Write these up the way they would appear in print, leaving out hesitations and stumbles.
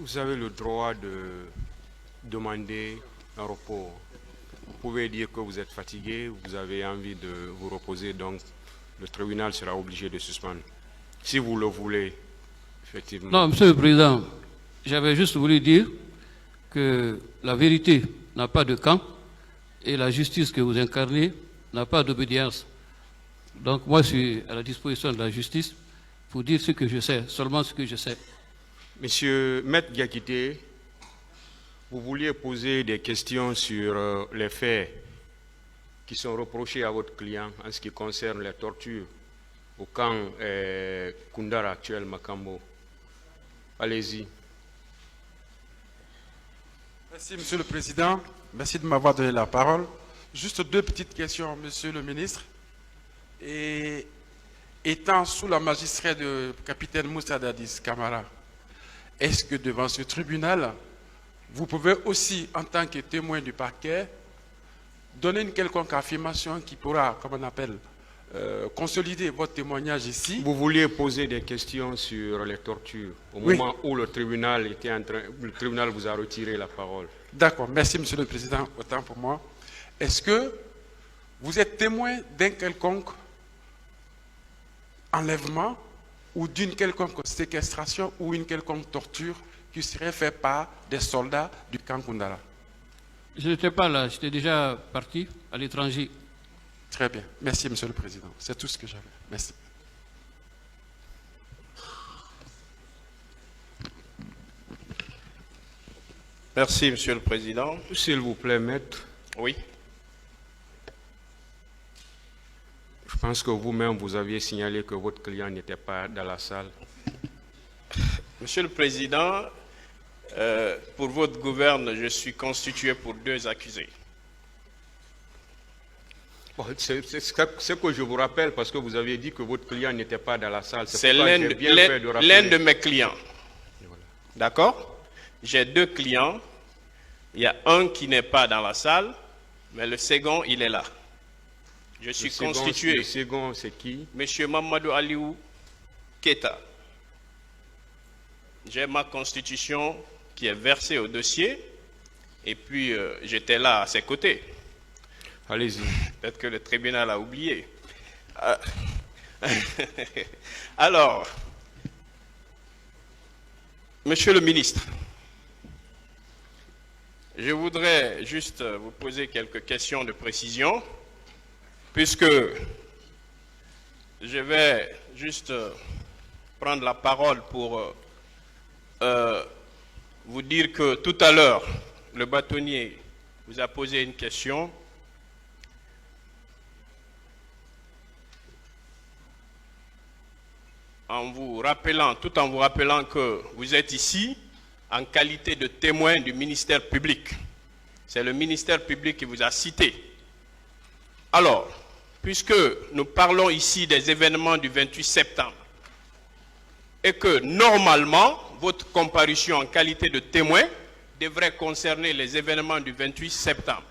Vous avez le droit de demander un repos. Vous pouvez dire que vous êtes fatigué, vous avez envie de vous reposer, donc le tribunal sera obligé de suspendre. Si vous le voulez, effectivement. Non, Monsieur le Président, j'avais juste voulu dire que la vérité n'a pas de camp et la justice que vous incarnez n'a pas d'obédience. Donc moi, je suis à la disposition de la justice pour dire ce que je sais, seulement ce que je sais. Monsieur Maître Diakité, vous vouliez poser des questions sur les faits qui sont reprochés à votre client en ce qui concerne les tortures au camp Koundara actuel Makambo. Allez-y. Merci, Monsieur le Président. Merci de m'avoir donné la parole. Juste deux petites questions, Monsieur le Ministre. Et étant sous la magistrature de capitaine Moussa Dadis Camara, est-ce que devant ce tribunal, vous pouvez aussi, en tant que témoin du parquet, donner une quelconque affirmation qui pourra, comme on appelle, consolider votre témoignage ici? Vous vouliez poser des questions sur les tortures au moment où le tribunal vous a retiré la parole. D'accord, merci Monsieur le Président, autant pour moi. Est-ce que vous êtes témoin d'un quelconque enlèvement ou d'une quelconque séquestration ou une quelconque torture qui serait faite par des soldats du camp Koundara? Je n'étais pas là, j'étais déjà parti à l'étranger. Très bien, merci Monsieur le Président. C'est tout ce que j'avais. Merci. Merci, Monsieur le Président. S'il vous plaît, maître. Oui. Je pense que vous-même, vous aviez signalé que votre client n'était pas dans la salle. Monsieur le Président, pour votre gouverne, je suis constitué pour 2 accusés. Bon, c'est ce que je vous rappelle parce que vous aviez dit que votre client n'était pas dans la salle. C'est l'un de mes clients. Voilà. D'accord? J'ai 2 clients. Il y a un qui n'est pas dans la salle, mais le second, il est là. Je suis constitué. Le second, c'est qui? Monsieur Mamadou Aliou Keta. J'ai ma constitution qui est versée au dossier, et puis j'étais là à ses côtés. Allez-y. Peut-être que le tribunal a oublié. Alors, Monsieur le ministre, je voudrais juste vous poser quelques questions de précision, puisque je vais juste prendre la parole pour vous dire que tout à l'heure, le bâtonnier vous a posé une question. Tout en vous rappelant que vous êtes ici en qualité de témoin du ministère public. C'est le ministère public qui vous a cité. Alors, puisque nous parlons ici des événements du 28 septembre, et que normalement, votre comparution en qualité de témoin devrait concerner les événements du 28 septembre.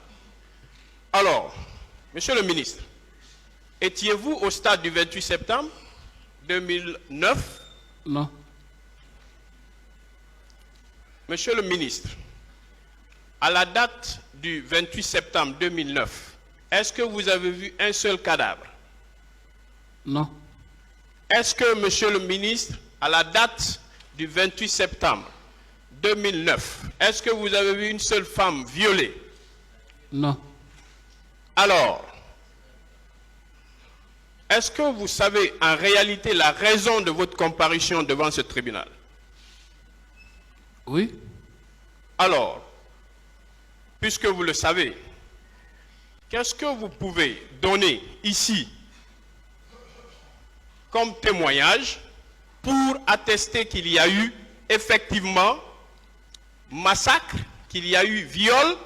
Alors, Monsieur le ministre, étiez-vous au stade du 28 septembre 2009? Non. Monsieur le ministre, à la date du 28 septembre 2009, est-ce que vous avez vu un seul cadavre? Non. Est-ce que, Monsieur le ministre, à la date du 28 septembre 2009, est-ce que vous avez vu une seule femme violée? Non. Alors, est-ce que vous savez en réalité la raison de votre comparution devant ce tribunal? Oui. Alors, puisque vous le savez, qu'est-ce que vous pouvez donner ici comme témoignage pour attester qu'il y a eu effectivement massacre, qu'il y a eu viol,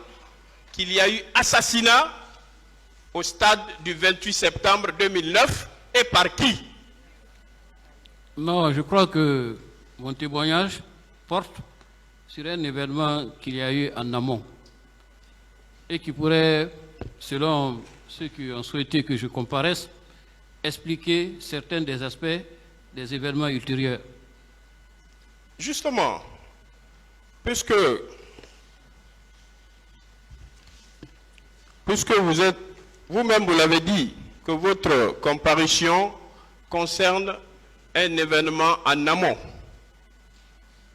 qu'il y a eu assassinat au stade du 28 septembre 2009 et par qui? Non, je crois que mon témoignage porte sur un événement qu'il y a eu en amont et qui pourrait, selon ceux qui ont souhaité que je comparaisse, expliquer certains des aspects des événements ultérieurs. Justement, puisque vous êtes, vous-même vous l'avez dit, que votre comparution concerne un événement en amont.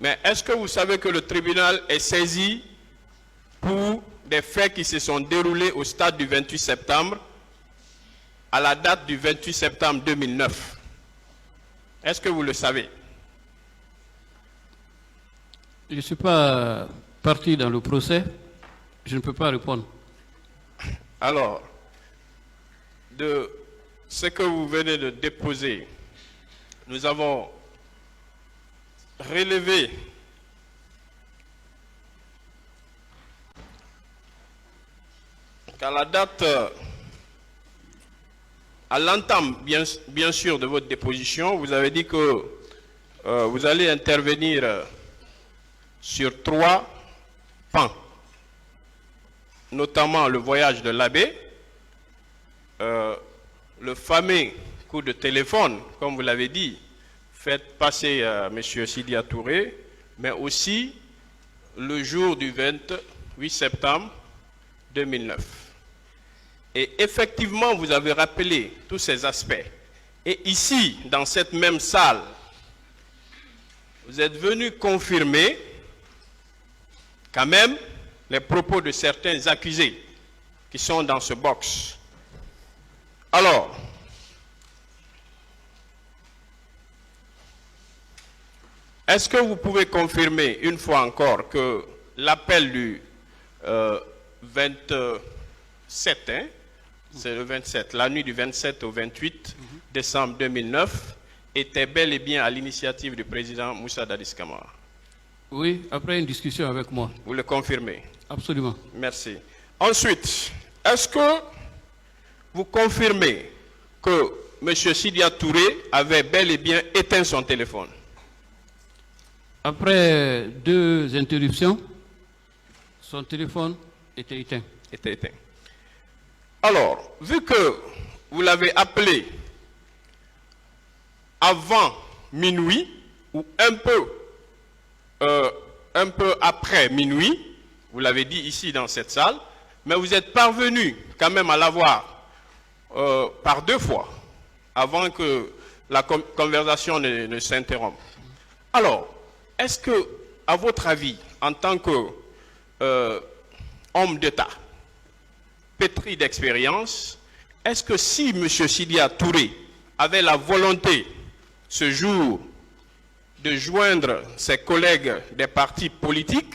Mais est-ce que vous savez que le tribunal est saisi pour des faits qui se sont déroulés au stade du 28 septembre, à la date du 28 septembre 2009? Est-ce que vous le savez? Je ne suis pas parti dans le procès, je ne peux pas répondre. Alors, de ce que vous venez de déposer, nous avons relevé qu'à la date, à l'entame bien sûr de votre déposition, vous avez dit que vous allez intervenir sur 3 pans, notamment le voyage de l'abbé, le fameux coup de téléphone, comme vous l'avez dit, fait passer M. Sidia Touré, mais aussi le jour du 28 septembre 2009. Et effectivement, vous avez rappelé tous ces aspects. Et ici, dans cette même salle, vous êtes venu confirmer quand même les propos de certains accusés qui sont dans ce box. Alors, est-ce que vous pouvez confirmer une fois encore que l'appel du 27, c'est le 27, la nuit du 27 au 28 décembre 2009, était bel et bien à l'initiative du président Moussa Dadis Camara? Oui, après une discussion avec moi. Vous le confirmez? Absolument. Merci. Ensuite, est-ce que vous confirmez que M. Sidia Touré avait bel et bien éteint son téléphone? Après 2 interruptions, son téléphone était éteint. Était éteint. Alors, vu que vous l'avez appelé avant minuit ou un peu après minuit, vous l'avez dit ici dans cette salle, mais vous êtes parvenu quand même à l'avoir par 2 fois avant que la conversation ne s'interrompe. Alors, est-ce que, à votre avis, en tant que homme d'État, pétri d'expérience, est-ce que si M. Sidia Touré avait la volonté ce jour de joindre ses collègues des partis politiques,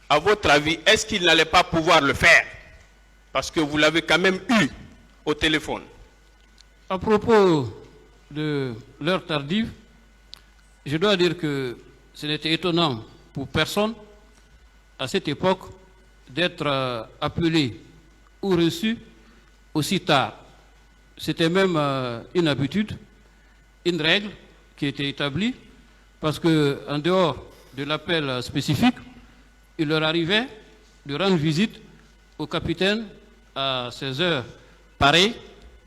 à votre avis, est-ce qu'il n'allait pas pouvoir le faire? Parce que vous l'avez quand même eu au téléphone. À propos de l'heure tardive, je dois dire que ce n'était étonnant pour personne à cette époque d'être appelé ou reçu aussi tard. C'était même une habitude, une règle qui était établie, parce qu'en dehors de l'appel spécifique, il leur arrivait de rendre visite au capitaine à ces heures pareilles,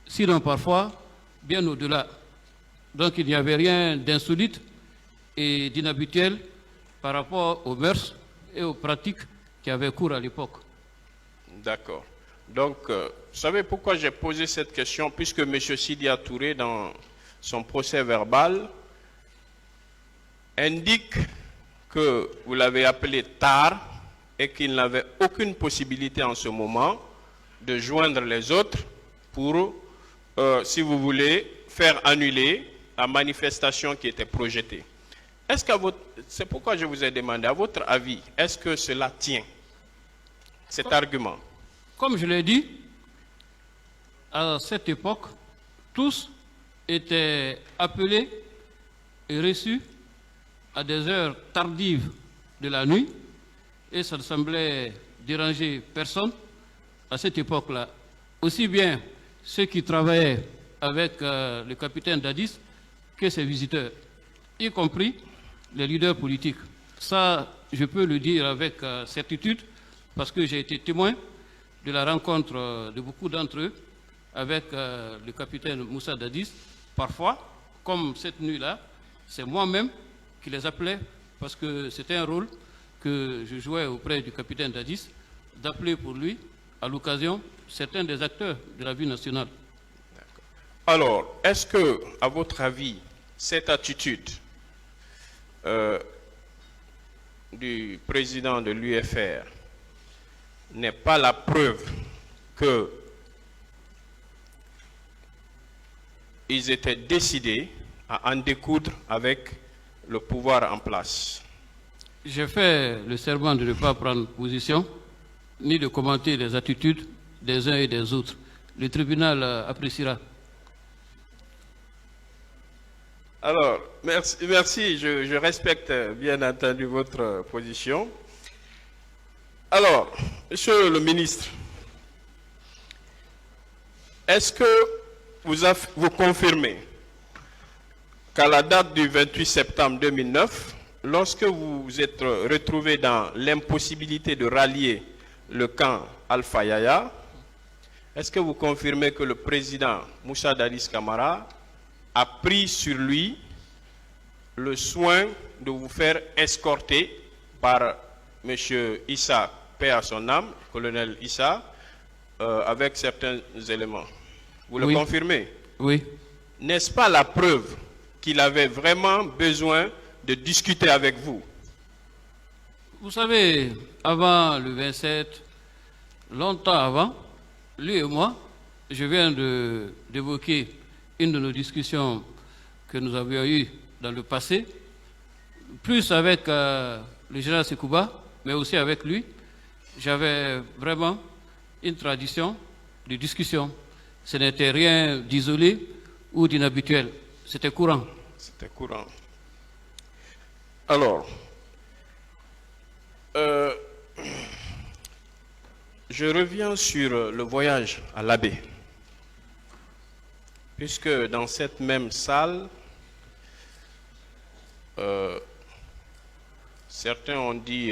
sinon parfois bien au-delà. Donc il n'y avait rien d'insolite et d'inhabituel par rapport aux mœurs et aux pratiques qui avaient cours à l'époque. D'accord. Donc, vous savez pourquoi j'ai posé cette question? Puisque M. Sidia Touré, dans son procès verbal, indique que vous l'avez appelé tard et qu'il n'avait aucune possibilité en ce moment de joindre les autres pour, si vous voulez, faire annuler la manifestation qui était projetée. Est-ce que c'est pourquoi je vous ai demandé, à votre avis, est-ce que cela tient, cet argument? Comme je l'ai dit, à cette époque, tous étaient appelés et reçus à des heures tardives de la nuit, et ça ne semblait déranger personne à cette époque-là. Aussi bien ceux qui travaillaient avec le capitaine Dadis que ses visiteurs, y compris les leaders politiques. Ça, je peux le dire avec certitude, parce que j'ai été témoin de la rencontre de beaucoup d'entre eux avec le capitaine Moussa Dadis. Parfois, comme cette nuit-là, c'est moi-même qui les appelais, parce que c'était un rôle que je jouais auprès du capitaine Dadis, d'appeler pour lui, à l'occasion, certains des acteurs de la vie nationale. Alors, est-ce que, à votre avis, cette attitude du président de l'UFR n'est pas la preuve qu'ils étaient décidés à en découdre avec le pouvoir en place? J'ai fait le serment de ne pas prendre position, ni de commenter les attitudes des uns et des autres. Le tribunal appréciera. Alors, merci, je respecte bien entendu votre position. Alors, monsieur le ministre, est-ce que vous confirmez qu'à la date du 28 septembre 2009, lorsque vous vous êtes retrouvé dans l'impossibilité de rallier le camp Alpha Yaya, est-ce que vous confirmez que le président Moussa Dadis Camara a pris sur lui le soin de vous faire escorter par M. Issa, paix à son âme, colonel Issa, avec certains éléments? Vous le confirmez? Oui. N'est-ce pas la preuve qu'il avait vraiment besoin de discuter avec vous? Vous savez, avant le 27, longtemps avant, lui et moi, je viens d'évoquer une de nos discussions que nous avions eues dans le passé, plus avec le général Sekouba, mais aussi avec lui. J'avais vraiment une tradition de discussion. Ce n'était rien d'isolé ou d'inhabituel. C'était courant. C'était courant. Alors, je reviens sur le voyage à l'Abbé. Puisque dans cette même salle, certains ont dit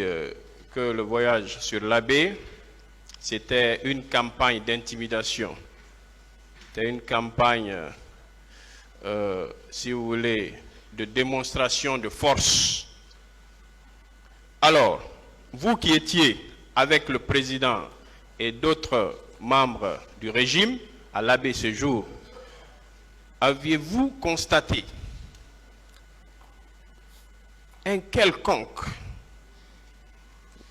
que le voyage sur l'Abbé, c'était une campagne d'intimidation. C'était une campagne, si vous voulez, de démonstration de force. Alors, vous qui étiez avec le président et d'autres membres du régime à l'Abbé ce jour, aviez-vous constaté un quelconque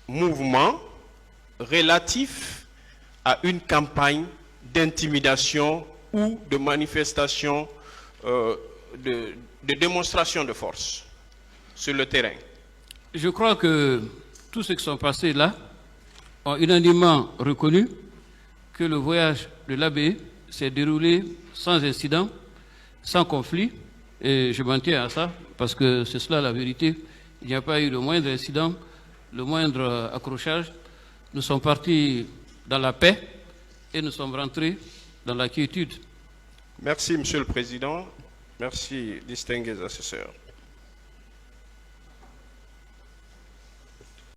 mouvement relatif à une campagne d'intimidation ou de manifestation, de démonstration de force sur le terrain? Je crois que tous ceux qui sont passés là ont unanimement reconnu que le voyage de l'Abbé s'est déroulé sans incident, sans conflit, et je m'en tiens à ça, parce que c'est cela la vérité. Il n'y a pas eu le moindre incident, le moindre accrochage. Nous sommes partis dans la paix et nous sommes rentrés dans la quiétude. Merci, Monsieur le Président. Merci, distingués assesseurs.